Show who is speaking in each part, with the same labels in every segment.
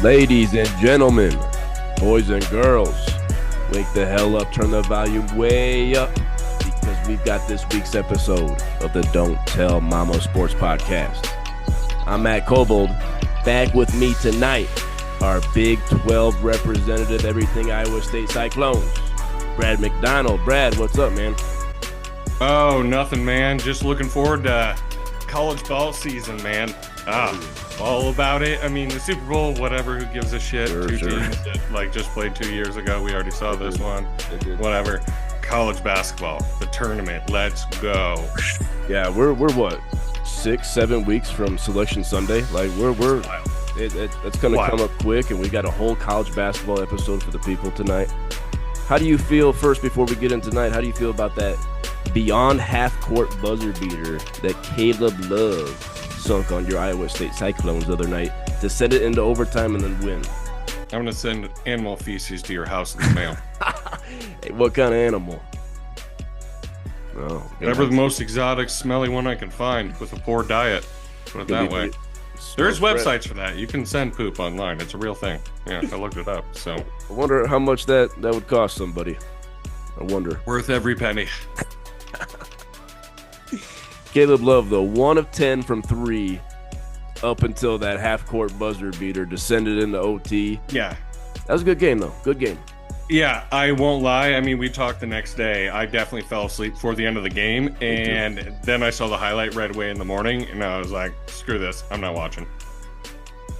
Speaker 1: Ladies and gentlemen, boys and girls, wake the hell up, turn the volume way up, because we've got this week's episode of the Don't Tell Mama Sports Podcast. I'm Matt Kobold. Back with me tonight, our Big 12 representative, everything Iowa State Cyclones, Brad McDonald. Brad, what's up, man?
Speaker 2: Oh, nothing, man. Just looking forward to college ball season, man. All about it. I mean, the Super Bowl, whatever, who gives a shit?
Speaker 1: Sure.
Speaker 2: Teams that just played 2 years ago. We already saw this one. Whatever. College basketball, the tournament. Let's go.
Speaker 1: Yeah, we're what, 6-7 weeks from Selection Sunday? Like it's gonna come up quick, and we got a whole college basketball episode for the people tonight. How do you feel, first, before we get into tonight, how do you feel about that beyond half-court buzzer beater that Caleb Love sunk on your Iowa State Cyclones the other night to send it into overtime and then win?
Speaker 2: I'm going to send animal feces to your house in the mail.
Speaker 1: Hey, what kind of animal? Oh,
Speaker 2: whatever the most exotic, smelly one I can find with a poor diet. Put it that way. There's websites for that. You can send poop online. It's a real thing. Yeah, I looked it up. So
Speaker 1: I wonder how much that would cost somebody. I wonder.
Speaker 2: Worth every penny.
Speaker 1: Caleb Love, though, 1 of 10 from 3 up until that half-court buzzer beater descended into OT.
Speaker 2: Yeah.
Speaker 1: That was a good game, though. Good game.
Speaker 2: Yeah, I won't lie. I mean, we talked the next day. I definitely fell asleep before the end of the game, and then I saw the highlight right away in the morning, and I was like, screw this. I'm not watching.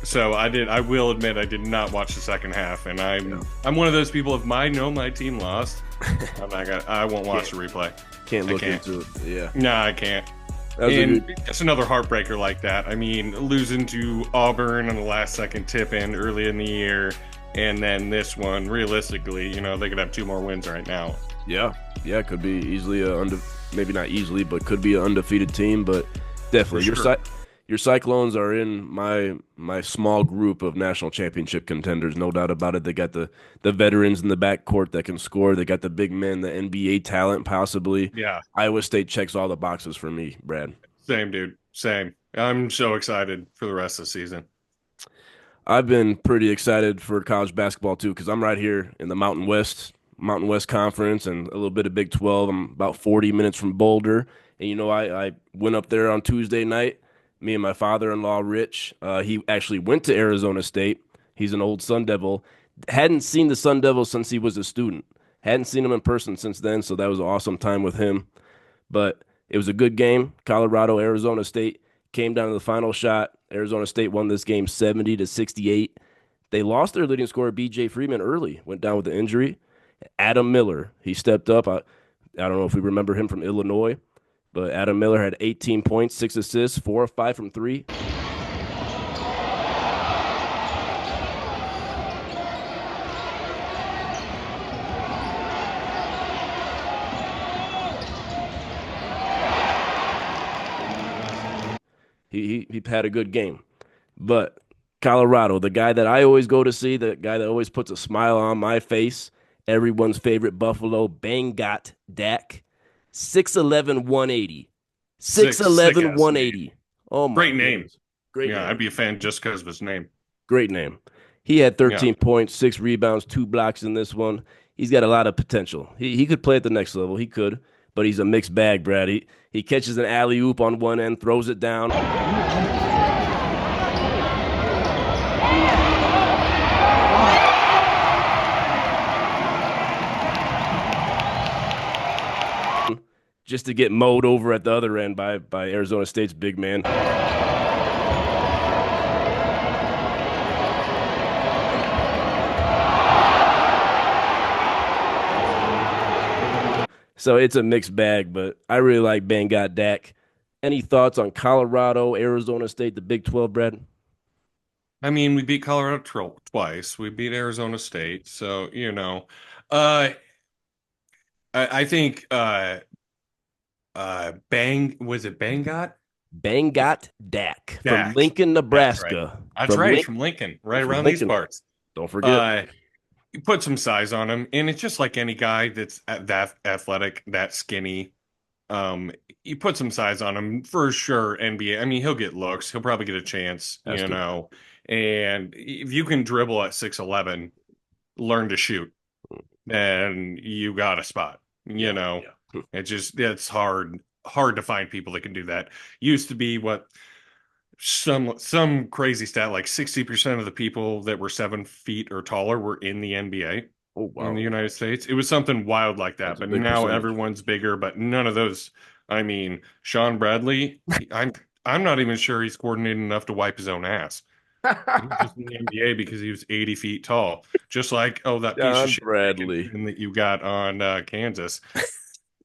Speaker 2: So I will admit I did not watch the second half, and I'm one of those people, if I know my team lost, I won't watch the replay.
Speaker 1: Can't look into it. Yeah.
Speaker 2: No, I can't. And it's another heartbreaker like that. I mean, losing to Auburn on the last second tip in early in the year, and then this one, realistically, they could have 2 more wins right now.
Speaker 1: Yeah, could be easily maybe not easily, but could be an undefeated team. But definitely, your Cyclones are in my small group of national championship contenders, no doubt about it. They got the veterans in the backcourt that can score. They got the big men, the NBA talent, possibly.
Speaker 2: Yeah.
Speaker 1: Iowa State checks all the boxes for me, Brad.
Speaker 2: Same, dude. Same. I'm so excited for the rest of the season.
Speaker 1: I've been pretty excited for college basketball, too, because I'm right here in the Mountain West Conference and a little bit of Big 12. I'm about 40 minutes from Boulder. And, I went up there on Tuesday night. Me and my father-in-law, Rich, he actually went to Arizona State. He's an old Sun Devil. Hadn't seen the Sun Devils since he was a student. Hadn't seen him in person since then, so that was an awesome time with him. But it was a good game. Colorado, Arizona State came down to the final shot. Arizona State won this game 70-68. They lost their leading scorer, B.J. Freeman, early. Went down with the injury. Adam Miller, he stepped up. I don't know if we remember him from Illinois. But Adam Miller had 18 points, 6 assists, 4 of 5 from 3. He had a good game. But Colorado, the guy that I always go to see, the guy that always puts a smile on my face, everyone's favorite Buffalo, Bangot Dak. 6'11", 180. 6'11", 180. Oh, my
Speaker 2: Great name.
Speaker 1: Goodness. Great name.
Speaker 2: I'd be a fan just because of his name.
Speaker 1: Great name. He had 13 points, 6 rebounds, 2 blocks in this one. He's got a lot of potential. He could play at the next level. He could, but he's a mixed bag, Brad. He catches an alley-oop on one end, throws it down. Just to get mowed over at the other end by Arizona State's big man. So it's a mixed bag, but I really like Bangot Dak. Any thoughts on Colorado, Arizona State, the Big 12, Brad?
Speaker 2: I mean, we beat Colorado twice. We beat Arizona State. So, I think was it Bangot?
Speaker 1: Bangot Dak from Lincoln, Nebraska.
Speaker 2: That's right. From Lincoln, right around these parts.
Speaker 1: Don't forget.
Speaker 2: You put some size on him, and it's just like any guy that's that athletic, that skinny. Um, you put some size on him for sure. NBA. I mean, he'll get looks. He'll probably get a chance,
Speaker 1: Has to.
Speaker 2: And if you can dribble at 6'11", learn to shoot, then you got a spot.
Speaker 1: Yeah. Yeah.
Speaker 2: It's hard to find people that can do that. Used to be what some crazy stat like 60% of the people that were 7 feet or taller were in the NBA
Speaker 1: Oh,
Speaker 2: in the
Speaker 1: wow.
Speaker 2: United States. It was something wild like that,
Speaker 1: That's a
Speaker 2: but
Speaker 1: big
Speaker 2: now
Speaker 1: percentage.
Speaker 2: everyone's bigger, but none of those. I mean, Sean Bradley, I'm not even sure he's coordinated enough to wipe his own ass. He's just in the NBA because he was 80 feet tall. Just like, oh, that piece of
Speaker 1: John
Speaker 2: shit
Speaker 1: Bradley.
Speaker 2: Dickinson that you got on Kansas.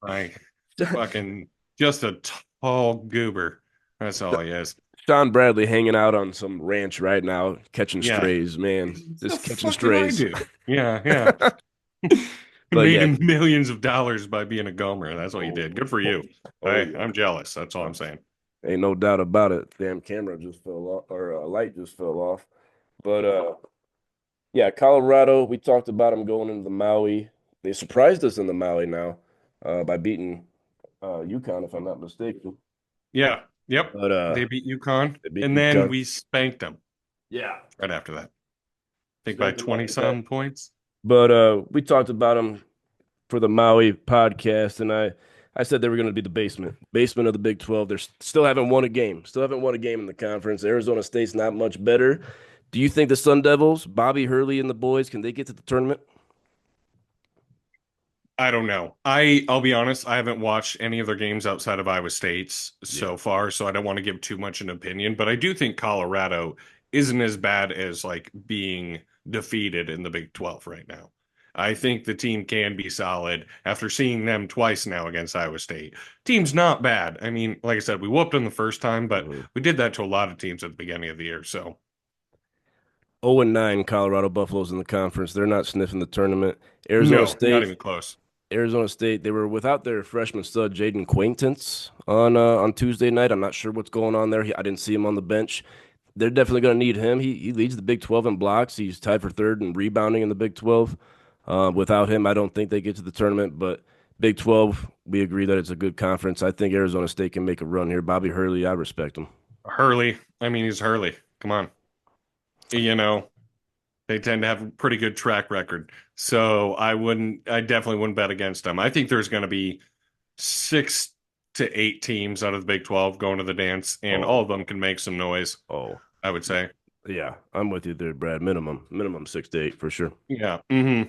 Speaker 2: Like, fucking just a tall goober. That's all he is.
Speaker 1: John Bradley hanging out on some ranch right now, catching
Speaker 2: Yeah.
Speaker 1: strays, man.
Speaker 2: The
Speaker 1: Just catching
Speaker 2: fuck did I
Speaker 1: strays.
Speaker 2: do? Yeah, yeah.
Speaker 1: But
Speaker 2: Made
Speaker 1: yeah.
Speaker 2: him millions of dollars by being a Gomer. That's what you
Speaker 1: Oh,
Speaker 2: did. Good for
Speaker 1: oh,
Speaker 2: you.
Speaker 1: oh
Speaker 2: I'm
Speaker 1: yeah.
Speaker 2: jealous. That's all I'm saying.
Speaker 1: Ain't no doubt about it. Damn camera just fell off, or light just fell off. But yeah, Colorado. We talked about them going into the Maui. They surprised us in the Maui now by beating UConn, if I'm not mistaken.
Speaker 2: Yeah. Yep.
Speaker 1: But
Speaker 2: They beat UConn,
Speaker 1: they beat
Speaker 2: and then
Speaker 1: UConn.
Speaker 2: we spanked them
Speaker 1: Yeah,
Speaker 2: right after that. I think by
Speaker 1: spanked them like
Speaker 2: 20
Speaker 1: that.
Speaker 2: some points.
Speaker 1: But we talked about them for the Maui podcast, and I said they were going to be the basement of the Big 12. They're still haven't won a game. Still haven't won a game in the conference. Arizona State's not much better. Do you think the Sun Devils, Bobby Hurley and the boys, can they get to the tournament?
Speaker 2: I don't know. I'll be honest, I haven't watched any of their games outside of Iowa State's
Speaker 1: Yeah.
Speaker 2: so far, so I don't want to give too much an opinion, but I do think Colorado isn't as bad as like being defeated in the Big 12 right now. I think the team can be solid after seeing them twice now against Iowa State. Team's not bad. I mean, like I said, we whooped them the first time, but
Speaker 1: Mhm.
Speaker 2: we did that to a lot of teams at the beginning of the year. So
Speaker 1: 0-9 Colorado Buffaloes in the conference. They're not sniffing the tournament. Arizona
Speaker 2: no, not
Speaker 1: State,
Speaker 2: even close.
Speaker 1: Arizona State, they were without their freshman stud Jaden Quaintance on Tuesday night. I'm not sure what's going on there. I didn't see him on the bench. They're definitely going to need him. He leads the Big 12 in blocks. He's tied for third in rebounding in the Big 12. Without him, I don't think they get to the tournament. But Big 12, we agree that it's a good conference. I think Arizona State can make a run here. Bobby Hurley, I respect him.
Speaker 2: Hurley, I mean, he's Hurley. Come on. You know, they tend to have a pretty good track record. So I definitely wouldn't bet against them. I think there's going to be 6 to 8 teams out of the Big 12 going to the dance, and all
Speaker 1: Oh,
Speaker 2: of them can make some noise,
Speaker 1: oh,
Speaker 2: I would say.
Speaker 1: yeah, I'm with you there, Brad. Minimum 6 to 8 for sure.
Speaker 2: Yeah. Hmm.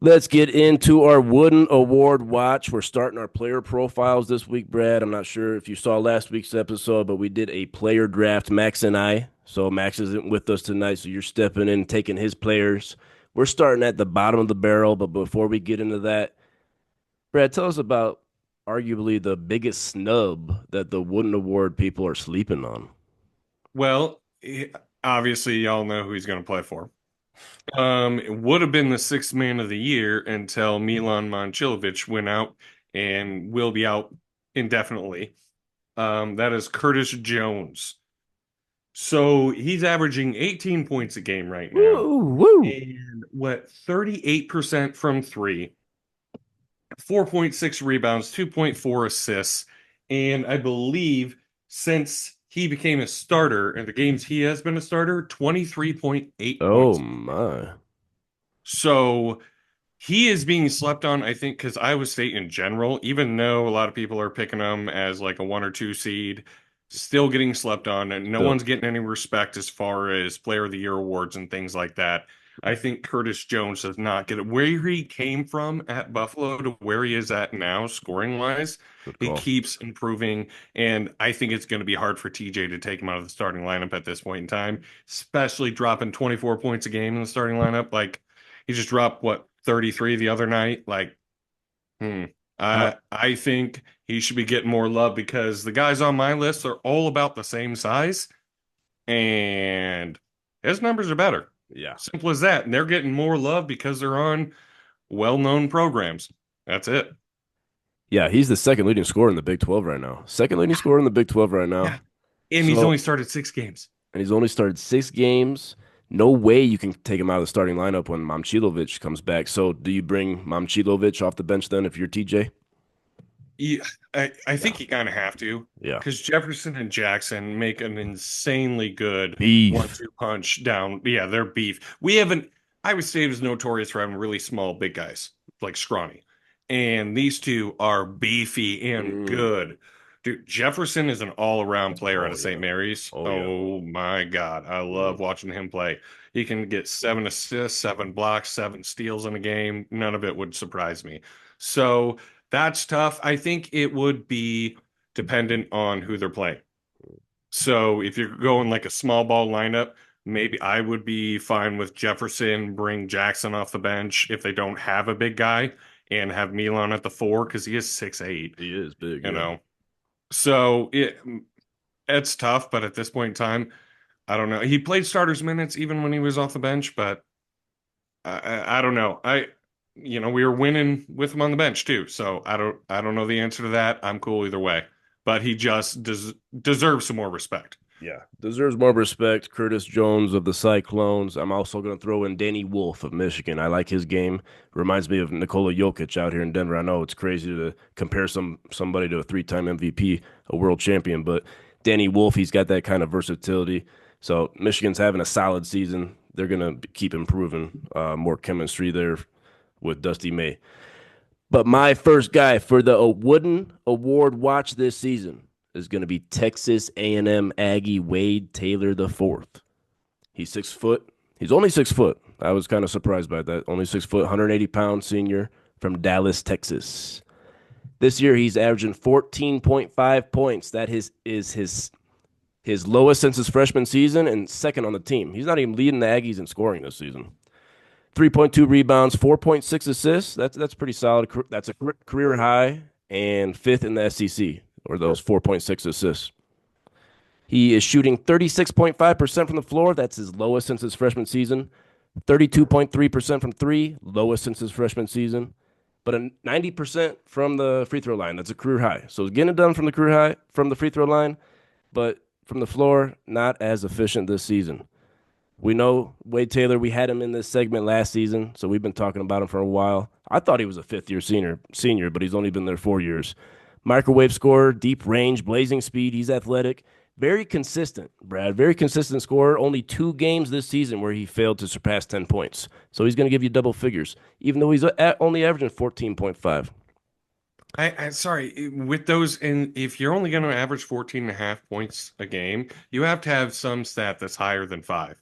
Speaker 1: Let's get into our Wooden Award watch. We're starting our player profiles this week, Brad. I'm not sure if you saw last week's episode, but we did a player draft, Max and I. So Max isn't with us tonight, so you're stepping in, taking his players. We're starting at the bottom of the barrel, but before we get into that, Brad, tell us about arguably the biggest snub that the Wooden Award people are sleeping on.
Speaker 2: Well, obviously, y'all know who he's going to play for. It would have been the sixth man of the year until Milan Momcilovic went out and will be out indefinitely. That is Curtis Jones. So he's averaging 18 points a game right now.
Speaker 1: Woo, woo.
Speaker 2: And what, 38% from three, 4.6 rebounds, 2.4 assists. And I believe since he became a starter in the games he has been a starter, 23.8
Speaker 1: Oh
Speaker 2: points.
Speaker 1: my.
Speaker 2: So he is being slept on, I think, because Iowa State in general, even though a lot of people are picking them as like a 1 or 2 seed, still getting slept on, and no
Speaker 1: Still,
Speaker 2: one's getting any respect as far as Player of the Year awards and things like that. I think Curtis Jones does not get it. Where he came from at Buffalo to where he is at now, scoring wise,
Speaker 1: good
Speaker 2: he
Speaker 1: call.
Speaker 2: keeps improving. And I think it's going to be hard for TJ to take him out of the starting lineup at this point in time, especially dropping 24 points a game in the starting lineup. Like, he just dropped what 33 the other night. Like, hmm.
Speaker 1: How,
Speaker 2: I think he should be getting more love because the guys on my list are all about the same size, and his numbers are better.
Speaker 1: yeah.
Speaker 2: Simple as that. And they're getting more love because they're on well-known programs. That's it.
Speaker 1: Yeah, he's the second leading scorer in the Big 12 right now. Second leading scorer in the Big 12 right
Speaker 2: Yeah.
Speaker 1: now.
Speaker 2: And he's
Speaker 1: So,
Speaker 2: only started 6 games.
Speaker 1: and he's only started 6 games. No way you can take him out of the starting lineup when Momcilovic comes back. So, do you bring Momcilovic off the bench then if you're TJ?
Speaker 2: Yeah, I
Speaker 1: Yeah,
Speaker 2: think you kind of have to,
Speaker 1: yeah.
Speaker 2: because Jefferson and Jackson make an insanely good
Speaker 1: Beef.
Speaker 2: 1-2 punch down. Yeah, they're beef. We haven't. Iowa State is notorious for having really small, big guys, like scrawny, and these two are beefy and
Speaker 1: Mm.
Speaker 2: good. Dude, Jefferson is an all-around player out
Speaker 1: Oh
Speaker 2: of
Speaker 1: yeah.
Speaker 2: St. Mary's.
Speaker 1: Oh yeah.
Speaker 2: Oh my God, I
Speaker 1: Mm.
Speaker 2: love watching him play. He can get 7 assists, 7 blocks, 7 steals in a game. None of it would surprise me. So. That's tough. I think it would be dependent on who they're playing. So if you're going like a small ball lineup, maybe I would be fine with Jefferson, bring Jackson off the bench if they don't have a big guy, and have Milan at the four because he is 6'8",
Speaker 1: He is big.
Speaker 2: you
Speaker 1: Yeah.
Speaker 2: know. So it's tough, but at this point in time, I don't know. He played starters minutes even when he was off the bench, but I don't know. We were winning with him on the bench too, so I don't know the answer to that. I'm cool either way, but he just deserves some more respect.
Speaker 1: Yeah, deserves more respect. Curtis Jones of the Cyclones. I'm also going to throw in Danny Wolf of Michigan. I like his game. Reminds me of Nikola Jokic out here in Denver. I know it's crazy to compare somebody to a three-time MVP, a world champion, but Danny Wolf, he's got that kind of versatility. So Michigan's having a solid season. They're going to keep improving. More chemistry there with Dusty May. But my first guy for the Wooden Award watch this season is going to be Texas A&M Aggie Wade Taylor the fourth. He's 6 foot. He's only 6 foot. I was kind of surprised by that. Only 6 foot, 180-pound senior from Dallas, Texas. This year he's averaging 14.5 points. That is his lowest since his freshman season and second on the team. He's not even leading the Aggies in scoring this season. 3.2 rebounds, 4.6 assists. That's pretty solid. That's a career high and fifth in the SEC, or those 4.6 assists. He is shooting 36.5% from the floor. That's his lowest since his freshman season. 32.3% from three, lowest since his freshman season. But a 90% from the free throw line. That's a career high. So he's getting it done from the career high from the free throw line, but from the floor, not as efficient this season. We know Wade Taylor. We had him in this segment last season, so we've been talking about him for a while. I thought he was a fifth-year senior, but he's only been there 4 years. Microwave scorer, deep range, blazing speed. He's athletic, very consistent. Brad, very consistent scorer. Only 2 games this season where he failed to surpass 10 points. So he's going to give you double figures, even though he's only averaging 14.5.
Speaker 2: I sorry, with those, and if you're only going to average 14 and a half points a game, you have to have some stat that's higher than five.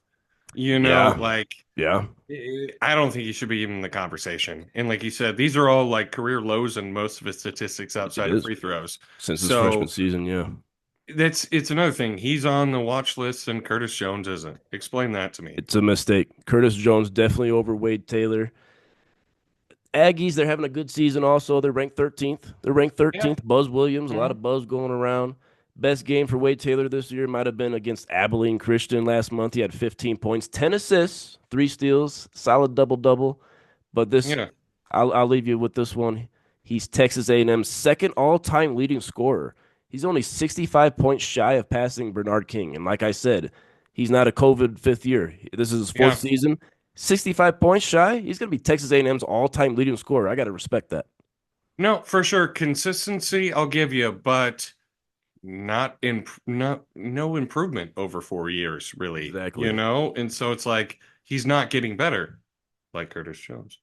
Speaker 1: Yeah,
Speaker 2: Like
Speaker 1: yeah,
Speaker 2: I don't think he should be even in the conversation. And like you said, these are all like career lows in most of his statistics
Speaker 1: it
Speaker 2: outside of
Speaker 1: is
Speaker 2: free throws.
Speaker 1: since his freshman
Speaker 2: So
Speaker 1: season. Yeah,
Speaker 2: it's another thing. He's on the watch list and Curtis Jones isn't. Explain that to me.
Speaker 1: it's a mistake. Curtis Jones definitely over Wade Taylor. Aggies, they're having a good season also. They're ranked 13th. They're ranked
Speaker 2: Yeah.
Speaker 1: 13th. Buzz Williams, a lot
Speaker 2: Mhm.
Speaker 1: of buzz going around. Best game for Wade Taylor this year might have been against Abilene Christian last month. He had 15 points, 10 assists, 3 steals, solid double-double. But this,
Speaker 2: Yeah.
Speaker 1: I'll leave you with this one. He's Texas A&M's second all-time leading scorer. He's only 65 points shy of passing Bernard King. And like I said, he's not a COVID fifth year. This is his fourth
Speaker 2: Yeah.
Speaker 1: season. 65 points shy. He's going to be Texas A&M's all-time leading scorer. I got to respect that.
Speaker 2: No, for sure. Consistency, I'll give you, but not no improvement over 4 years, really.
Speaker 1: Exactly.
Speaker 2: And so it's like he's not getting better, like Curtis Jones.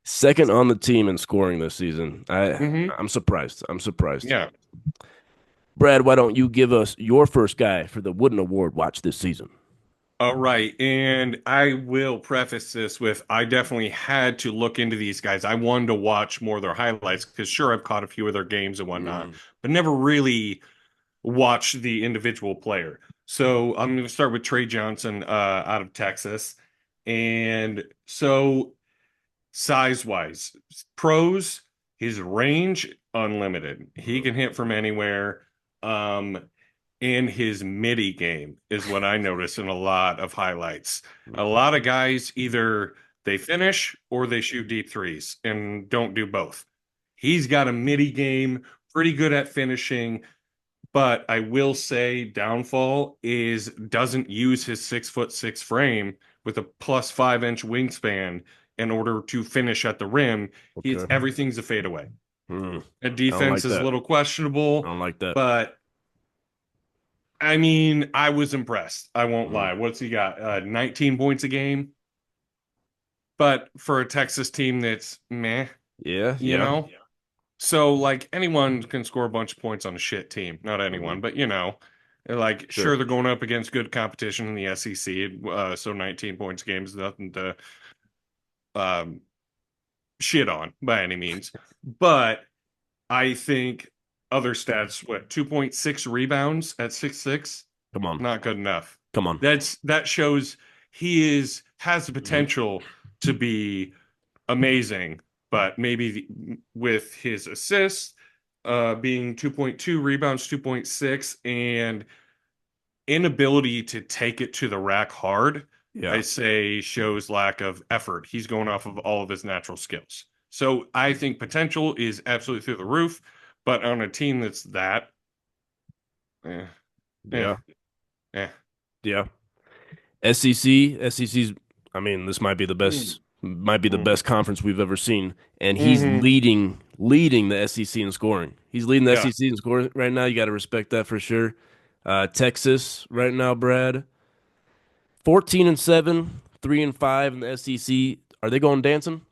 Speaker 1: Second on the team in scoring this season.
Speaker 2: Hmm.
Speaker 1: I'm surprised. I'm surprised.
Speaker 2: Yeah.
Speaker 1: Brad, why don't you give us your first guy for the Wooden Award watch this season?
Speaker 2: All right. And I will preface this with I definitely had to look into these guys. I wanted to watch more of their highlights because, sure, I've caught a few of their games and whatnot,
Speaker 1: Mm,
Speaker 2: but never really watched the individual player. So I'm going to start with Trey Johnson out of Texas. And so, size wise, pros, his range, unlimited. He can hit from anywhere. Um, and his midi game is what I notice in a lot of highlights. A lot of guys either they finish or they shoot deep threes and don't do both. He's got a midi game, pretty good at finishing, but I will say downfall is doesn't use his 6'6" frame with a +5 inch wingspan in order to finish at the rim.
Speaker 1: okay.
Speaker 2: Everything's a fadeaway.
Speaker 1: Hmm.
Speaker 2: The
Speaker 1: I don't
Speaker 2: defense
Speaker 1: like
Speaker 2: is a
Speaker 1: that.
Speaker 2: little
Speaker 1: I
Speaker 2: questionable,
Speaker 1: don't like that.
Speaker 2: but I mean, I was impressed. I won't
Speaker 1: Hmm.
Speaker 2: lie. What's he got? 19 points a game. But for a Texas team that's meh,
Speaker 1: Yeah,
Speaker 2: you
Speaker 1: yeah.
Speaker 2: know? So, like, anyone can score a bunch of points on a shit team. Not
Speaker 1: Hmm.
Speaker 2: anyone, but like, sure,
Speaker 1: Sure.
Speaker 2: they're going up against good competition in the SEC. So 19 points a game is nothing to um, shit on by any means. But I think other stats, what, 2.6 rebounds at 6'6"?
Speaker 1: Come on.
Speaker 2: Not good enough.
Speaker 1: Come on.
Speaker 2: That shows he has the
Speaker 1: Hmm.
Speaker 2: potential to be amazing, but maybe with his assists being 2.2, rebounds 2.6, and inability to take it to the rack hard, I
Speaker 1: Yeah.
Speaker 2: say shows lack of effort. He's going off of all of his natural skills. So I think potential is absolutely through the roof, but on a team that's that, eh, eh,
Speaker 1: Yeah.
Speaker 2: eh.
Speaker 1: Yeah. SEC's, I mean, this might be the best conference we've ever seen, and he's
Speaker 2: Mm-hmm.
Speaker 1: leading the SEC in scoring. He's leading the
Speaker 2: Yeah,
Speaker 1: SEC in scoring right now. You got to respect that for sure. Texas right now, Brad, 14-7, 3-5 in the SEC. Are they going dancing?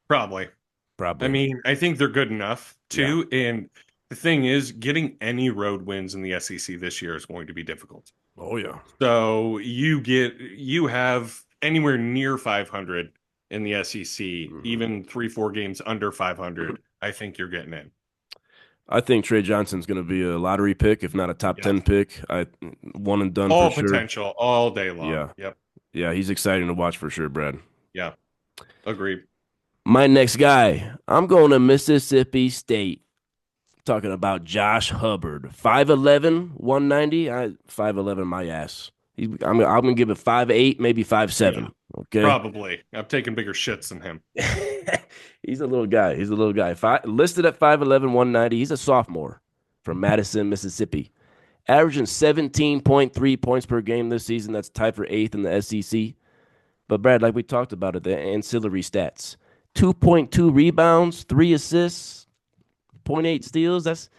Speaker 2: probably. I
Speaker 1: Probably.
Speaker 2: mean, I think they're good enough
Speaker 1: Yeah.
Speaker 2: too. And the thing is, getting any road wins in the SEC this year is going to be difficult.
Speaker 1: Oh yeah.
Speaker 2: So you have anywhere near 500 in the SEC,
Speaker 1: Hmm.
Speaker 2: even 3, 4 games under 500. I think you're getting in.
Speaker 1: I think Trey Johnson's going to be a lottery pick, if not a top
Speaker 2: Yeah.
Speaker 1: 10 pick. One and done for
Speaker 2: All
Speaker 1: sure.
Speaker 2: potential all day long.
Speaker 1: Yeah.
Speaker 2: Yep.
Speaker 1: Yeah, he's exciting to watch for sure, Brad.
Speaker 2: Yeah. Agreed.
Speaker 1: My next guy, I'm going to Mississippi State. Talking about Josh Hubbard. 5'11", 190. 5'11", my ass. I'm gonna give it 5'8", maybe
Speaker 2: Yeah.
Speaker 1: 5'7". Okay.
Speaker 2: Probably. I've taken bigger shits than him.
Speaker 1: He's a little guy. He's a little guy. Listed at 5'11", 190. He's a sophomore from Madison, Mississippi. Averaging 17.3 points per game this season. That's tied for eighth in the SEC. But Brad, like we talked about it, the ancillary stats: 2.2 rebounds, 3 assists, point 0.8 steals. That's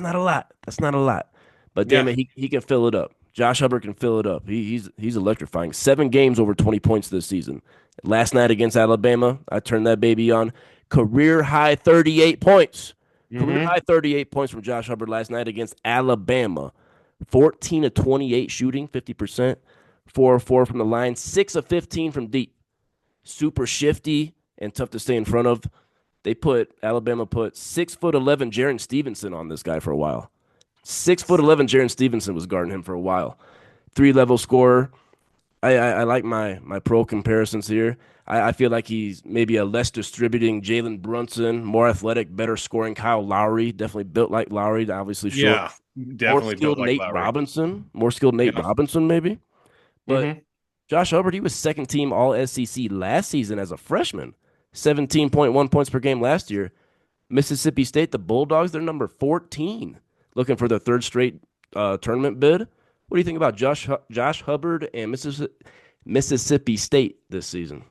Speaker 1: not a lot. That's not a lot. But damn
Speaker 2: Yeah.
Speaker 1: it, he can fill it up. Josh Hubbard can fill it up. He's electrifying. 7 games over 20 points this season. Last night against Alabama, I turned that baby on. Career high 38 points. Career
Speaker 2: Mm-hmm.
Speaker 1: high 38 points from Josh Hubbard last night against Alabama. 14 of 28 shooting, 50%. 4 of 4 from the line, 6 of 15 from deep. Super shifty and tough to stay in front of. Alabama put 6'11" Jaron Stevenson on this guy for a while. 6'11" Jaron Stevenson was guarding him for a while. 3 level scorer. I like my pro comparisons here. I feel like he's maybe a less distributing Jalen Brunson, more athletic, better scoring Kyle Lowry. Definitely built like Lowry, obviously short.
Speaker 2: Yeah.
Speaker 1: More
Speaker 2: Definitely built
Speaker 1: skilled
Speaker 2: like
Speaker 1: Nate
Speaker 2: Lowry.
Speaker 1: Robinson. More skilled Nate
Speaker 2: Yeah.
Speaker 1: Robinson, maybe. But
Speaker 2: Mm-hmm.
Speaker 1: Josh Hubbard, he was second team All SEC last season as a freshman. 17.1 points per game last year. Mississippi State, the Bulldogs, they're number 14, looking for their third straight tournament bid. What do you think about Josh Hubbard and Mississippi State this season?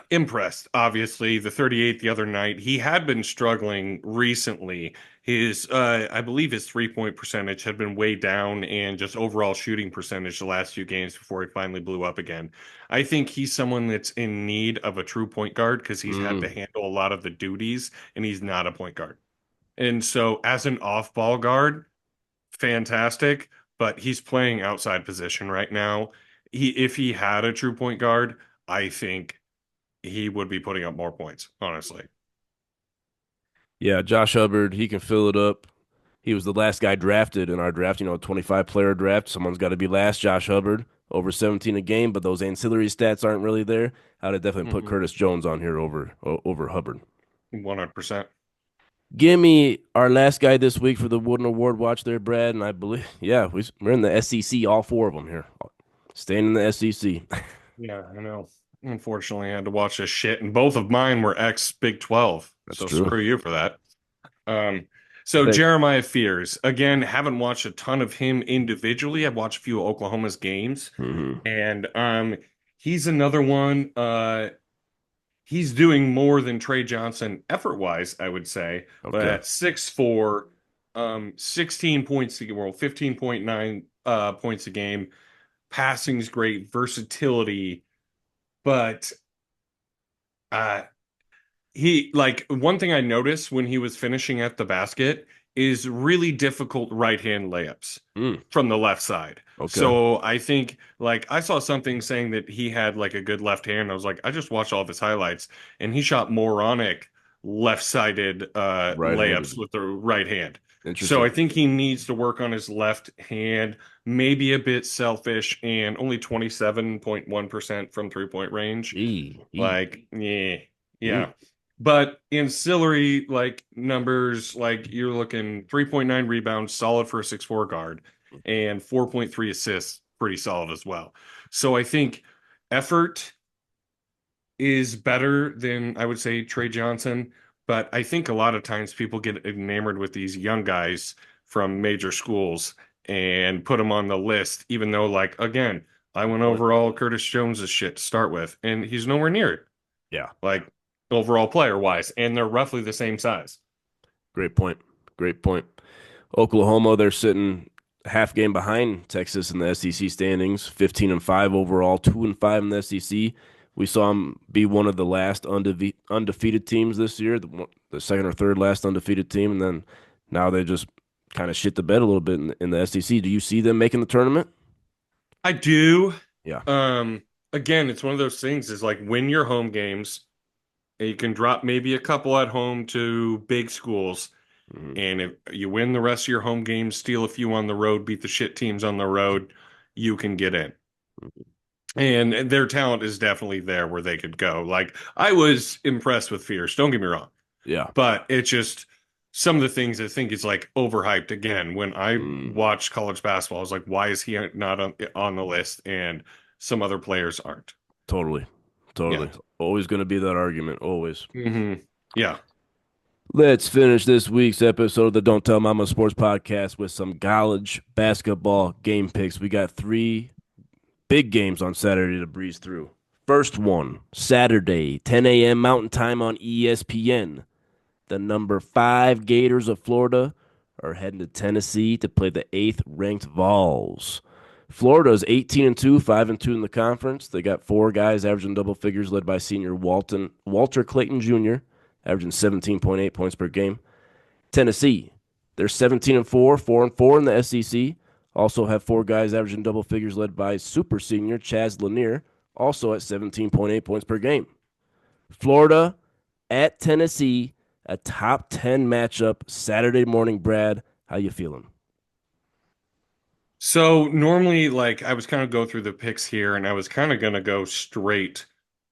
Speaker 2: Impressed, obviously. The 38 the other night. He had been struggling recently. I believe his 3-point percentage had been way down and just overall shooting percentage the last few games before he finally blew up again. I think he's someone that's in need of a true point guard because he's had to
Speaker 1: Mm,
Speaker 2: handle a lot of the duties and he's not a point guard. And so as an off-ball guard, fantastic, but he's playing outside position right now. If he had a true point guard, I think he would be putting up more points, honestly.
Speaker 1: yeah, Josh Hubbard, he can fill it up. He was the last guy drafted in our draft, 25-player draft. Someone's got to be last. Josh Hubbard, over 17 a game, but those ancillary stats aren't really there. I'd have definitely put
Speaker 2: Mhm.
Speaker 1: Curtis Jones on here over Hubbard.
Speaker 2: 100%.
Speaker 1: Give me our last guy this week for the Wooden Award watch there, Brad. And I believe, yeah, we're in the SEC, all 4 of them here. Staying in the SEC.
Speaker 2: Yeah, I know. Unfortunately, I had to watch this shit, and both of mine were ex Big 12.
Speaker 1: That's
Speaker 2: So
Speaker 1: true.
Speaker 2: screw you for that. Um, so
Speaker 1: Hey.
Speaker 2: Jeremiah Fears, again, haven't watched a ton of him individually. I've watched a few of Oklahoma's games,
Speaker 1: Hmm.
Speaker 2: and he's another one. he's doing more than Trey Johnson effort-wise, I would say. But
Speaker 1: Okay.
Speaker 2: at 6'4", 16 points a game, well, 15.9 points a game. Passing's great, versatility, but uh he like one thing I noticed when he was finishing at the basket is really difficult right hand layups
Speaker 1: Mm,
Speaker 2: from the left side.
Speaker 1: okay.
Speaker 2: So I think like I saw something saying that he had like a good left hand. I was like, I just watched all of his highlights and he shot moronic left-sided layups
Speaker 1: Right-handed.
Speaker 2: with the right hand. So I
Speaker 1: Interesting.
Speaker 2: think he needs to work on his left hand, maybe a bit selfish and only 27.1% from three-point range.
Speaker 1: E. E.
Speaker 2: Like, yeah,
Speaker 1: Mm,
Speaker 2: yeah. But ancillary like numbers, like you're looking 3.9 rebounds, solid for a 6'4" guard, and 4.3 assists, pretty solid as well. So I think effort is better than I would say Trey Johnson, but I think a lot of times people get enamored with these young guys from major schools and put them on the list, even though like again, I went
Speaker 1: point.
Speaker 2: over all Curtis Jones's shit to start with, and he's nowhere near it
Speaker 1: Yeah.
Speaker 2: like overall player wise, and they're roughly the same size.
Speaker 1: Great point. Great point. Oklahoma, they're sitting half game behind Texas in the SEC standings, 15-5 overall, 2-5 in the SEC. We saw them be one of the last undefeated teams this year, the second or third last undefeated team, and then now they just kind of shit the bed a little bit in the SEC. Do you see them making the tournament?
Speaker 2: I do.
Speaker 1: Yeah.
Speaker 2: Um, Again, it's one of those things is like win your home games, and you can drop maybe a couple at home to big schools.
Speaker 1: Mhm.
Speaker 2: And if you win the rest of your home games, steal a few on the road, beat the shit teams on the road, you can get in. And their talent is definitely there where they could go. Like I was impressed with Fierce, don't get me wrong,
Speaker 1: Yeah.
Speaker 2: but it's just some of the things I think is like overhyped. Again, when I
Speaker 1: Mm.
Speaker 2: watched college basketball, I was like, why is he not on the list and some other players aren't?
Speaker 1: Totally.
Speaker 2: Yeah.
Speaker 1: Totally. Always going to be that argument. Always.
Speaker 2: Yeah.
Speaker 1: Let's finish this week's episode of the Don't Tell Mama Sports Podcast with some college basketball game picks. We got three big games on Saturday to breeze through. First one, Saturday, 10 a.m. Mountain Time on ESPN. The number 5 Gators of Florida are heading to Tennessee to play the 8th ranked Vols. Florida's 18-2, 5-2 in the conference. They got four guys averaging double figures, led by senior Walter Clayton Jr., averaging 17.8 points per game. Tennessee, they're 17-4, 4-4 in the SEC. Also have four guys averaging double figures, led by super senior Chaz Lanier, also at 17.8 points per game. Florida at Tennessee, a top 10 matchup Saturday morning. Brad, how you feeling?
Speaker 2: So normally, like I was kind of go through the picks here, and I was kind of gonna go straight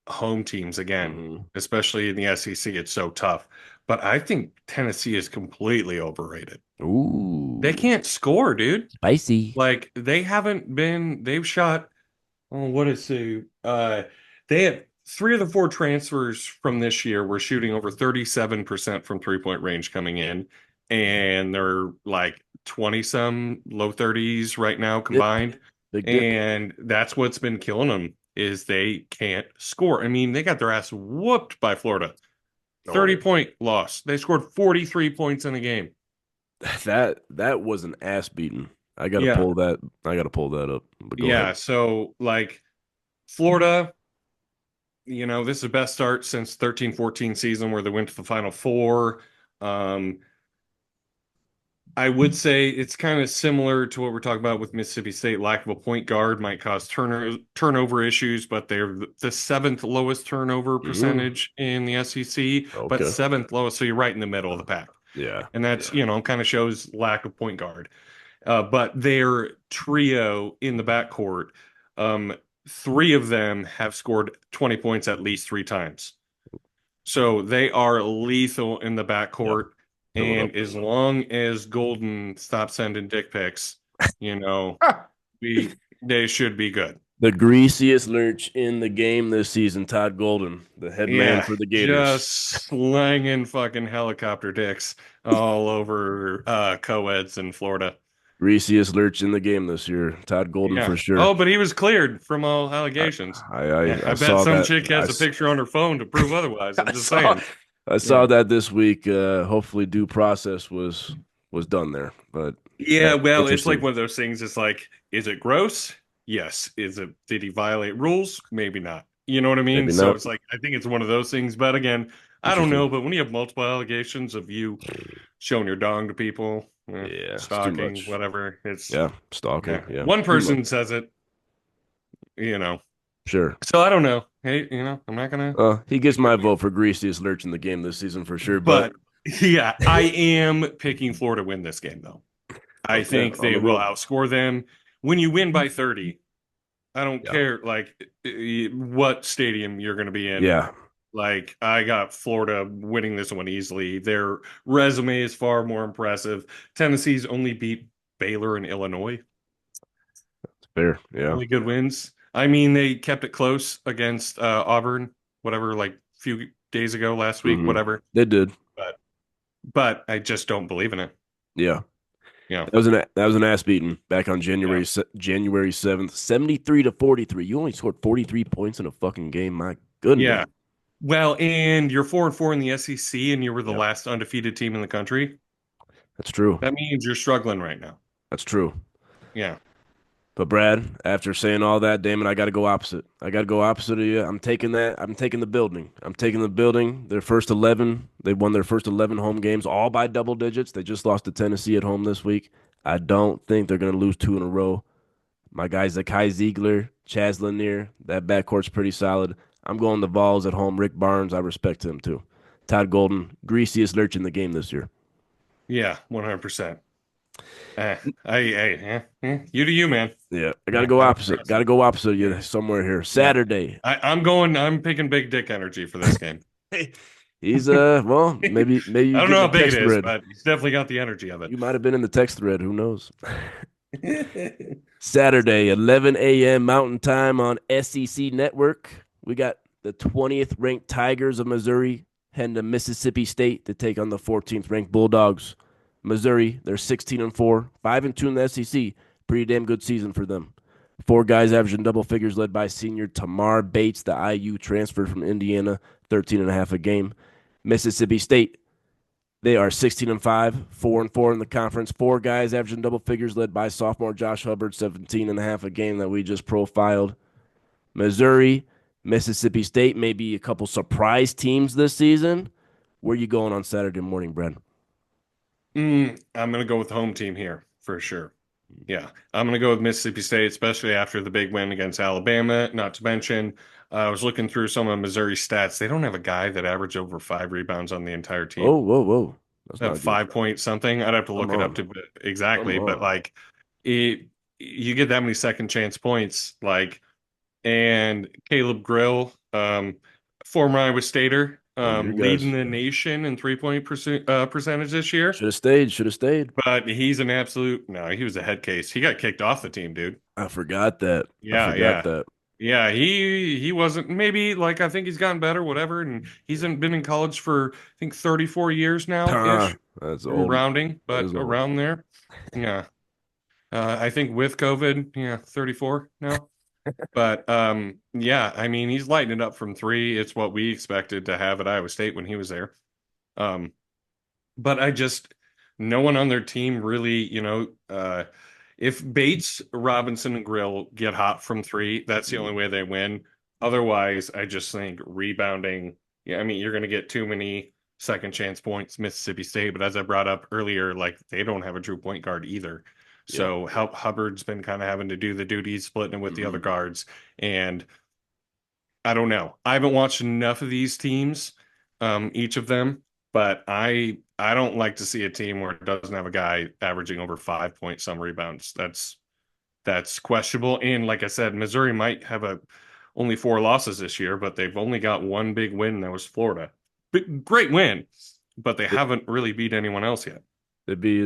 Speaker 2: home teams again,
Speaker 1: Mm-hmm.
Speaker 2: especially in the SEC. It's so tough, but I think Tennessee is completely overrated. They
Speaker 1: Ooh,
Speaker 2: can't score, dude.
Speaker 1: spicy.
Speaker 2: Like they haven't been. They've shot. Oh, what is the? They had three of the four transfers from this year were shooting over 37% from three-point range coming in, and they're like 20 some low 30s right now
Speaker 1: Dip,
Speaker 2: combined.
Speaker 1: big dip.
Speaker 2: And that's what's been killing them is they can't score. I mean, they got their ass whooped by Florida.
Speaker 1: Oh
Speaker 2: 30
Speaker 1: yeah,
Speaker 2: point loss. They scored 43 points in the game.
Speaker 1: that was an ass beating. I gotta
Speaker 2: Yeah.
Speaker 1: pull that. I gotta pull that up. But go ahead.
Speaker 2: Yeah. So like Florida, this is the best start since 13-14 season where they went to the Final Four. Um, I would say it's kind of similar to what we're talking about with Mississippi State. Lack of a point guard might cause turnover issues, but they're the seventh lowest turnover
Speaker 1: Mm,
Speaker 2: percentage in the SEC, but
Speaker 1: okay.
Speaker 2: seventh lowest. So you're right in the middle of the pack.
Speaker 1: Yeah.
Speaker 2: And that's, kind of shows lack of point guard. But their trio in the backcourt, um, three of them have scored 20 points at least three times. So they are lethal in the
Speaker 1: Yep.
Speaker 2: backcourt.
Speaker 1: Pull it up
Speaker 2: And
Speaker 1: right
Speaker 2: as
Speaker 1: now.
Speaker 2: long as Golden stops sending dick pics, you know,
Speaker 1: Ah!
Speaker 2: they should be good.
Speaker 1: The greasiest lurch in the game this season, Todd Golden, the head man
Speaker 2: Yeah,
Speaker 1: for the Gators.
Speaker 2: just slanging fucking helicopter dicks all over co-eds in Florida.
Speaker 1: Greasiest lurch in the game this year. Todd Golden
Speaker 2: Yeah.
Speaker 1: for sure.
Speaker 2: Oh, but he was cleared from all
Speaker 1: I
Speaker 2: allegations.
Speaker 1: I
Speaker 2: Yeah,
Speaker 1: I, I
Speaker 2: I bet
Speaker 1: saw
Speaker 2: some
Speaker 1: that.
Speaker 2: chick has a picture on her phone to prove otherwise. I'm
Speaker 1: I
Speaker 2: just
Speaker 1: saw
Speaker 2: saying.
Speaker 1: I saw
Speaker 2: Yeah.
Speaker 1: that this week. Hopefully due process was done there. But
Speaker 2: Yeah,
Speaker 1: yeah,
Speaker 2: well, it's like
Speaker 1: interesting.
Speaker 2: one of those things. It's like, is it gross? Yes. Did he violate rules? Maybe not. You know what I mean?
Speaker 1: Maybe
Speaker 2: So
Speaker 1: not.
Speaker 2: it's like, I think it's one of those things. But again, I don't
Speaker 1: Interesting.
Speaker 2: know. But when you have multiple allegations of you showing your dong to people,
Speaker 1: Yeah, it's too
Speaker 2: stalking,
Speaker 1: much.
Speaker 2: whatever, it's,
Speaker 1: Yeah, stalking.
Speaker 2: yeah.
Speaker 1: Yeah,
Speaker 2: One
Speaker 1: too much.
Speaker 2: person says it, you know.
Speaker 1: Sure.
Speaker 2: So I don't know. Hey, I'm not going to.
Speaker 1: He gets my vote for greasiest lurch in the game this season for sure. But
Speaker 2: But yeah, I am picking Florida to win this game, though. I
Speaker 1: okay,
Speaker 2: think
Speaker 1: on
Speaker 2: they
Speaker 1: the
Speaker 2: will
Speaker 1: road.
Speaker 2: outscore them. When you win by 30, I don't
Speaker 1: Yeah,
Speaker 2: care like what stadium you're going to be in.
Speaker 1: yeah,
Speaker 2: Like I got Florida winning this one easily. Their resume is far more impressive. Tennessee's only beat Baylor and Illinois.
Speaker 1: it's fair. Yeah.
Speaker 2: Only good wins. I mean, they kept it close against Auburn, whatever, like a few days ago, last week,
Speaker 1: hmm
Speaker 2: whatever.
Speaker 1: They did.
Speaker 2: But but I just don't believe in it.
Speaker 1: Yeah.
Speaker 2: Yeah.
Speaker 1: That was an ass beating back on
Speaker 2: Yeah.
Speaker 1: January 7th, 73-43. You only scored 43 points in a fucking game. My goodness.
Speaker 2: Yeah. Well, and you're 4-4 in the SEC, and you were the
Speaker 1: Yep.
Speaker 2: last undefeated team in the country.
Speaker 1: That's true.
Speaker 2: That means you're struggling right now.
Speaker 1: That's true.
Speaker 2: Yeah.
Speaker 1: But Brad, after saying all that, Damon, I got to go opposite. I got to go opposite of you. I'm taking that. I'm taking the building. I'm taking the building. Their first 11, they won their first 11 home games, all by double digits. They just lost to Tennessee at home this week. I don't think they're going to lose two in a row. My guys like Kai Ziegler, Chaz Lanier, that backcourt's pretty solid. I'm going the Vols at home. Rick Barnes, I respect him too. Todd Golden, greasiest lurch in the game this year.
Speaker 2: Yeah, 100%. You do you, man.
Speaker 1: Yeah, I got to
Speaker 2: Yeah,
Speaker 1: go
Speaker 2: I don't
Speaker 1: opposite.
Speaker 2: trust
Speaker 1: Got
Speaker 2: it.
Speaker 1: to go opposite of you
Speaker 2: Yeah.
Speaker 1: somewhere here.
Speaker 2: Yeah.
Speaker 1: Saturday.
Speaker 2: I'm picking big dick energy for this game.
Speaker 1: He's well, maybe
Speaker 2: I
Speaker 1: you
Speaker 2: don't
Speaker 1: get in
Speaker 2: know
Speaker 1: the
Speaker 2: how big it
Speaker 1: text
Speaker 2: is,
Speaker 1: thread.
Speaker 2: but he's definitely got the energy of it.
Speaker 1: You might have been in the text thread. Who knows? Saturday, 11 a.m. Mountain Time on SEC Network. We got the 20th ranked Tigers of Missouri heading to Mississippi State to take on the 14th ranked Bulldogs. Missouri, they're 16-4, 5-2 in the SEC. Pretty damn good season for them. Four guys averaging double figures, led by senior Tamar Bates, the IU transfer from Indiana, 13 and a half a game. Mississippi State, they are 16-5, 4-4 in the conference. Four guys averaging double figures, led by sophomore Josh Hubbard, 17 and a half a game that we just profiled. Missouri, Mississippi State, maybe a couple surprise teams this season. Where you going on Saturday morning, Brent?
Speaker 2: I'm gonna go with the home team here for sure. Yeah, I'm gonna go with Mississippi State, especially after the big win against Alabama. Not to mention, I was looking through some of Missouri's stats. They don't have a guy that averaged over 5 rebounds on the entire
Speaker 1: Oh,
Speaker 2: team.
Speaker 1: whoa, whoa. That's
Speaker 2: They have
Speaker 1: not good.
Speaker 2: 5 point something. I'd have to
Speaker 1: Come
Speaker 2: look it up
Speaker 1: on.
Speaker 2: to
Speaker 1: Come
Speaker 2: exactly, but
Speaker 1: on.
Speaker 2: like it, you get that many second chance points, like and Caleb Grill, former Iowa Stater,
Speaker 1: One of your
Speaker 2: leading
Speaker 1: guys.
Speaker 2: the nation in 3 point percentage this year.
Speaker 1: Should have stayed. Should have stayed.
Speaker 2: But he's an absolute no. He was a head case. He got kicked off the team, dude.
Speaker 1: I forgot that. I
Speaker 2: Yeah,
Speaker 1: forgot
Speaker 2: yeah,
Speaker 1: that.
Speaker 2: yeah. He wasn't maybe like I think he's gotten better, whatever. And he's been in college for I think 34 years now ish,
Speaker 1: That's old.
Speaker 2: rounding,
Speaker 1: That
Speaker 2: but
Speaker 1: is old.
Speaker 2: around there. Yeah, I think with COVID, yeah, 34 now. But yeah, I mean he's lighting it up from three. It's what we expected to have at Iowa State when he was there. Um, but I just no one on their team really, if Bates, Robinson, and Grill get hot from three, that's the only way they win. Otherwise, I just think rebounding. Yeah, I mean you're going to get too many second chance points, Mississippi State. But as I brought up earlier, like they don't have a true point guard either.
Speaker 1: Yeah.
Speaker 2: So Hubbard's been kind of having to do the duties, splitting it with the other
Speaker 1: hmm
Speaker 2: guards, and I don't know. I haven't watched enough of these teams, each of them, but I don't like to see a team where it doesn't have a guy averaging over 5 point some rebounds. That's questionable. And like I said, Missouri might have a only four losses this year, but they've only got one big win, and that was Florida. Great win, but they
Speaker 1: They,
Speaker 2: haven't really beat anyone else yet.
Speaker 1: they beat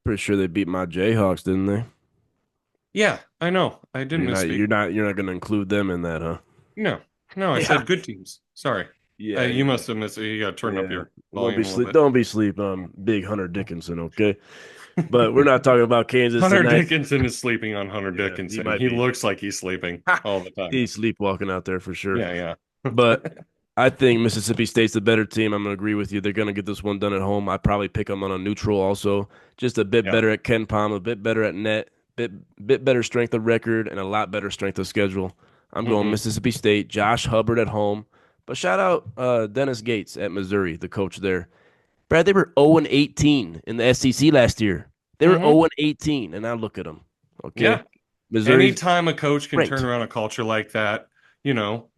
Speaker 1: pretty sure they beat my Jayhawks, didn't they?
Speaker 2: Yeah, I know. I didn't
Speaker 1: You're not
Speaker 2: misspeak.
Speaker 1: you're not you're not gonna include them in that, huh?
Speaker 2: No, no, I
Speaker 1: Yeah.
Speaker 2: said good teams. Sorry.
Speaker 1: Yeah,
Speaker 2: You
Speaker 1: yeah.
Speaker 2: must have missed it. You got to turn up
Speaker 1: Yeah.
Speaker 2: your volume a little bit.
Speaker 1: Don't be sleep, Big Hunter Dickinson, okay? But we're not talking about Kansas
Speaker 2: Hunter
Speaker 1: tonight.
Speaker 2: Dickinson is sleeping on Hunter
Speaker 1: Yeah, he
Speaker 2: Dickinson.
Speaker 1: might
Speaker 2: He
Speaker 1: be.
Speaker 2: looks like he's sleeping all the time.
Speaker 1: He's sleepwalking out there for sure.
Speaker 2: Yeah, yeah.
Speaker 1: But I think Mississippi State's the better team. I'm going to agree with you. They're going to get this one done at home. I probably pick them on a neutral also. Just a bit
Speaker 2: Yeah.
Speaker 1: better at Ken Palm, a bit better at net, bit better strength of record, and a lot better strength of schedule. I'm going
Speaker 2: Hmm.
Speaker 1: Mississippi State. Josh Hubbard at home. But shout out Dennis Gates at Missouri, the coach there. Brad, they were 0 and 18 in the SEC last year. They were
Speaker 2: Hmm.
Speaker 1: 0 and 18, and now look at them. Okay,
Speaker 2: Yeah.
Speaker 1: Missouri's
Speaker 2: Anytime a coach can turn
Speaker 1: ranked.
Speaker 2: around a culture like that,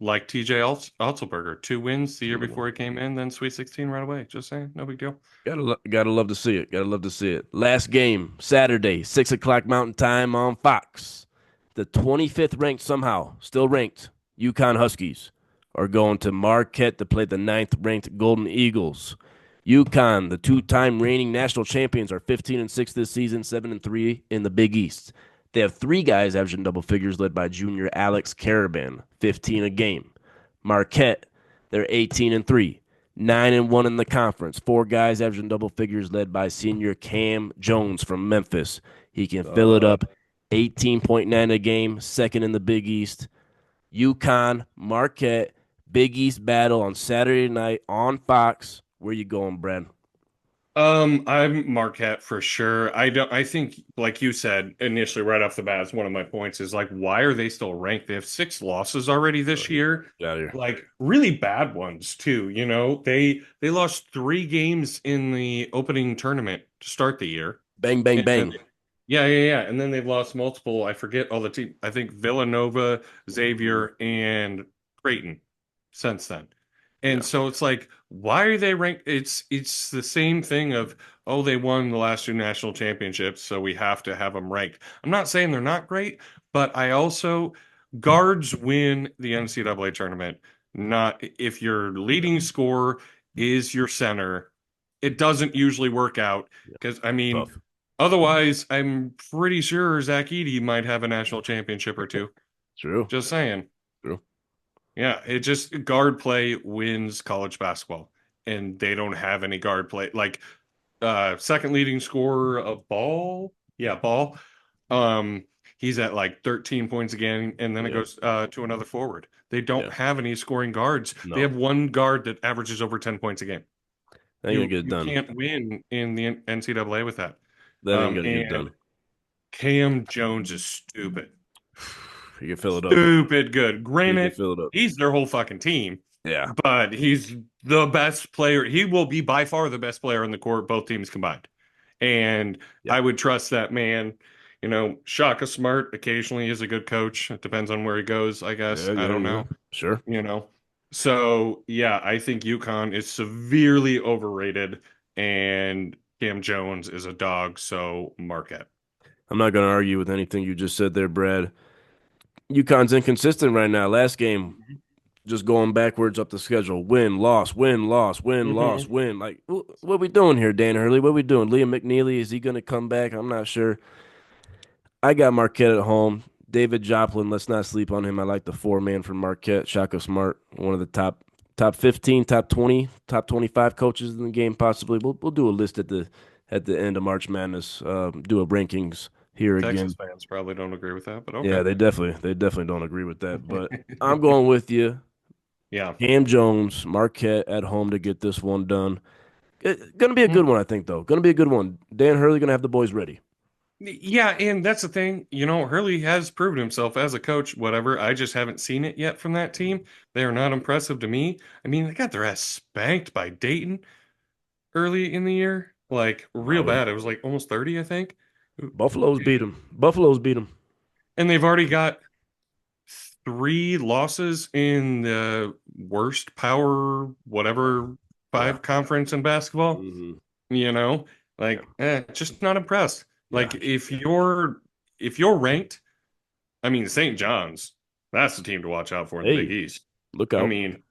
Speaker 2: like TJ Otzelberger, 2 wins the year before he came in, then Sweet 16 right away. Just saying, no big deal.
Speaker 1: Gotta love to see it. Gotta love to see it. Last game, Saturday, 6 o'clock Mountain Time on Fox. The 25th ranked somehow, still ranked, Yukon Huskies are going to Marquette to play the ninth ranked Golden Eagles. Yukon, the two-time reigning national champions, are 15-6 this season, 7-3 in the Big East. They have three guys averaging double figures, led by junior Alex Caravan, 15 a game. Marquette, they're 18-3. 9-1 in the conference. Four guys averaging double figures, led by senior Kam Jones from Memphis. He can fill it
Speaker 2: Uh,
Speaker 1: up. 18.9 a game, second in the Big East. UConn, Marquette, Big East battle on Saturday night on Fox. Where you going, Brad?
Speaker 2: I'm Marquette for sure. I think, like you said initially, right off the bat, it's one of my points is like, why are they still ranked? They have 6 losses already
Speaker 1: Oh,
Speaker 2: this year,
Speaker 1: get out of here.
Speaker 2: like really bad ones too. They lost 3 games in the opening tournament to start the year.
Speaker 1: Bang, bang,
Speaker 2: And then,
Speaker 1: bang.
Speaker 2: yeah. And then they've lost multiple. I forget all the team. I think Villanova,
Speaker 1: Mhm.
Speaker 2: Xavier, and Creighton since then. And
Speaker 1: Yeah.
Speaker 2: so it's like, why are they ranked? It's the same thing of, oh, they won the last 2 national championships, so we have to have them ranked. I'm not saying they're not great, but I also guards win the NCAA tournament. Not if your leading scorer is your center, it doesn't usually work out
Speaker 1: Yeah.
Speaker 2: because I mean
Speaker 1: Tough.
Speaker 2: otherwise, I'm pretty sure Zach Edey might have a national championship or two.
Speaker 1: True.
Speaker 2: Just saying.
Speaker 1: True.
Speaker 2: Yeah, it just guard play wins college basketball, and they don't have any guard play. Like second leading scorer of Ball, yeah, Ball. Um, he's at like 13 points again, and then it
Speaker 1: Yeah.
Speaker 2: goes to another forward. They don't
Speaker 1: Yeah.
Speaker 2: have any scoring guards. They
Speaker 1: No.
Speaker 2: have one guard that averages over 10 points a game.
Speaker 1: That ain't gonna
Speaker 2: You
Speaker 1: get it
Speaker 2: you
Speaker 1: done.
Speaker 2: can't win in the NCAA with that.
Speaker 1: That ain't gonna get
Speaker 2: And
Speaker 1: done.
Speaker 2: Cam Jones is stupid.
Speaker 1: You can fill it up.
Speaker 2: Stupid good.
Speaker 1: You can
Speaker 2: Granted,
Speaker 1: fill it up.
Speaker 2: he's their whole fucking team,
Speaker 1: Yeah.
Speaker 2: but he's the best player. He will be by far the best player on the court, both teams combined. And
Speaker 1: Yeah.
Speaker 2: I would trust that man. Shaka Smart occasionally is a good coach. It depends on where he goes, I guess.
Speaker 1: Yeah.
Speaker 2: I
Speaker 1: Yeah.
Speaker 2: don't
Speaker 1: Yeah.
Speaker 2: know.
Speaker 1: Sure.
Speaker 2: You know. So yeah, I think UConn is severely overrated and Cam Jones is a dog, so Marquette.
Speaker 1: I'm not gonna argue with anything you just said there, Brad. UConn's inconsistent right now. Last game, just going backwards up the schedule. Win, loss, win, loss, win, loss,
Speaker 2: Hmm.
Speaker 1: win. Like, what we doing here, Dan Hurley? What we doing? Liam McNeely, is he going to come back? I'm not sure. I got Marquette at home. David Joplin, let's not sleep on him. I like the four-man from Marquette. Shaka Smart, one of the top 15, top 20, top 25 coaches in the game, possibly. We'll do a list at the end of March Madness. Do a rankings here
Speaker 2: Texas
Speaker 1: again.
Speaker 2: fans probably don't agree with that, but
Speaker 1: Yeah,
Speaker 2: okay.
Speaker 1: they definitely don't agree with that. But I'm going with you.
Speaker 2: Yeah.
Speaker 1: Cam Jones, Marquette at home to get this one done. Gonna be a good
Speaker 2: Mm.
Speaker 1: one, I think, though. Gonna be a good one. Dan Hurley gonna have the boys ready.
Speaker 2: Yeah, and that's the thing. Hurley has proven himself as a coach, whatever. I just haven't seen it yet from that team. They are not impressive to me. I mean, they got their ass spanked by Dayton early in the year, like real
Speaker 1: Wow,
Speaker 2: bad. It was like almost 30, I think.
Speaker 1: Buffalo's beat them. Buffalo's beat them.
Speaker 2: And they've already got 3 losses in the worst power, whatever,
Speaker 1: Yeah.
Speaker 2: 5 conference in basketball.
Speaker 1: Hmm.
Speaker 2: You know,
Speaker 1: Yeah.
Speaker 2: just not impressed.
Speaker 1: Yeah.
Speaker 2: Like if you're ranked, I mean St. John's, that's the team to watch out for in the Big
Speaker 1: Hey,
Speaker 2: East.
Speaker 1: look
Speaker 2: I
Speaker 1: out.
Speaker 2: mean,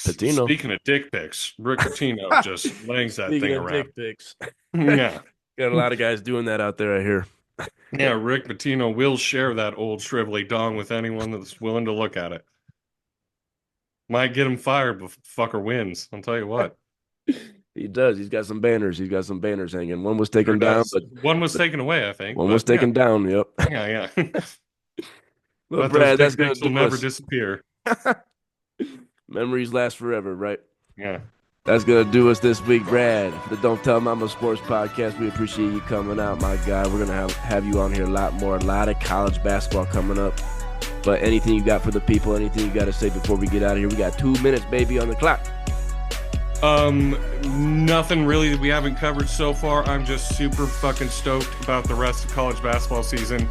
Speaker 1: Patino.
Speaker 2: speaking of dick pics, Rick Pitino just lays that
Speaker 1: Speaking
Speaker 2: thing
Speaker 1: of
Speaker 2: around.
Speaker 1: dick pics,
Speaker 2: Yeah.
Speaker 1: got a lot of guys doing that out there, I hear.
Speaker 2: Yeah, Rick Pitino will share that old shrivelly dong with anyone that's willing to look at it. Might get him fired, but fucker wins. I'll tell you what.
Speaker 1: He does. He's got some banners. He's got some banners hanging. One was
Speaker 2: Sure
Speaker 1: taken down,
Speaker 2: does.
Speaker 1: but
Speaker 2: One was taken away, I think,
Speaker 1: one was
Speaker 2: but yeah,
Speaker 1: taken down. Yep.
Speaker 2: yeah, yeah.
Speaker 1: Well,
Speaker 2: But those
Speaker 1: Brad, that's
Speaker 2: big
Speaker 1: gonna
Speaker 2: pics will
Speaker 1: do
Speaker 2: never
Speaker 1: us.
Speaker 2: disappear.
Speaker 1: Memories last forever, right?
Speaker 2: Yeah.
Speaker 1: That's gonna do us this week, Brad. For the Don't Tell Mama Sports Podcast, we appreciate you coming out, my guy. We're gonna have you on here a lot more. A lot of college basketball coming up. But anything you got for the people? Anything you got to say before we get out of here? We got 2 minutes, baby, on the clock.
Speaker 2: Nothing really that we haven't covered so far. I'm just super fucking stoked about the rest of college basketball season.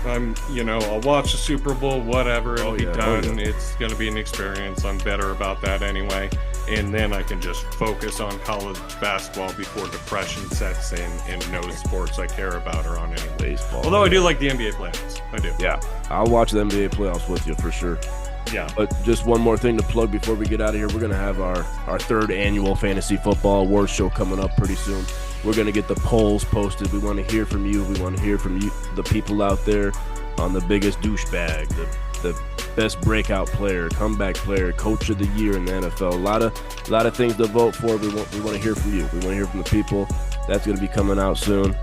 Speaker 2: I'll watch the Super Bowl, whatever, it'll be done. Yeah. It's going to be an experience. I'm better about that anyway. And then I can just focus on college basketball before depression sets in and no sports I care about are on any baseball. Although I do like the NBA playoffs. I do.
Speaker 1: Yeah. I'll watch the NBA playoffs with you for sure.
Speaker 2: Yeah.
Speaker 1: But just one more thing to plug before we get out of here. We're going to have our third annual Fantasy Football Awards show coming up pretty soon. We're going to get the polls posted. We want to hear from you. We want to hear from you, the people out there, on the biggest douchebag, the best breakout player, comeback player, coach of the year in the NFL. A lot of things to vote for. We want to hear from you. We want to hear from the people. That's going to be coming out soon.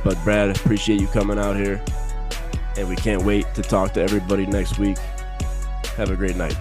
Speaker 1: But Brad, appreciate you coming out here. And we can't wait to talk to everybody next week. Have a great night.